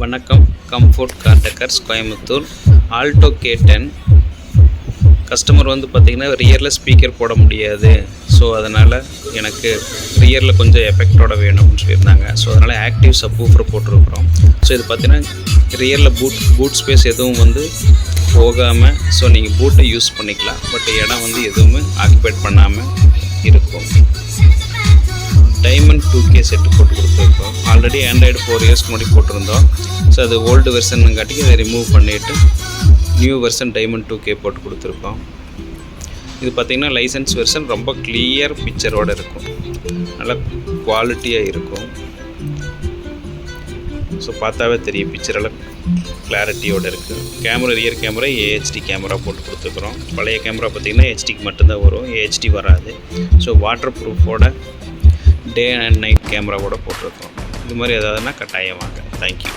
வணக்கம். Comfort car decors Coimbatore. Alto K10 customer பார்த்திங்கன்னா ரியரில் speaker போட முடியாது, ஸோ அதனால் எனக்கு ரியரில் கொஞ்சம் எஃபெக்டோட வேணும்னு சொல்லியிருந்தாங்க. ஸோ அதனால் ஆக்டிவ் சப்வூஃபர் போட்டிருக்கிறோம். ஸோ இது பார்த்திங்கன்னா ரியரில் பூட் ஸ்பேஸ் எதுவும் போகாமல், ஸோ நீங்கள் பூட்டை யூஸ் பண்ணிக்கலாம். பட் இடம் எதுவுமே ஆக்குபேட் பண்ணாமல் இருக்கும். டைமண்ட் 2K செட்டு போட்டு கொடுத்துருக்கோம். ஆல்ரெடி ஆண்ட்ராய்டு 4 இயர்ஸ்க்கு முன்னாடி போட்டிருந்தோம். ஸோ அது ஓல்டு வெர்ஷனுங்காட்டிக்கு அதை ரிமூவ் பண்ணிவிட்டு நியூ வெர்ஷன் டைமண்ட் 2K போட்டு கொடுத்துருக்கோம். இது பார்த்திங்கன்னா லைசன்ஸ் வெர்ஷன் ரொம்ப கிளியர் பிக்சரோடு இருக்கும், நல்லா குவாலிட்டியாக இருக்கும். ஸோ பார்த்தாவே தெரியும் பிக்சரெல்லாம் கிளாரிட்டியோடு இருக்குது. Camera rear camera AHD camera போட்டு கொடுத்துருக்குறோம். பழைய கேமரா பார்த்திங்கன்னா HDக்கு மட்டும்தான் வரும், AHD வராது. ஸோ வாட்டர் ப்ரூஃபோட டே அண்ட் நைட் கேமரா கூட போட்டிருக்கோம். இது மாதிரி ஏதாவதுனா கட்டாயம் வாங்க. தேங்க்யூ.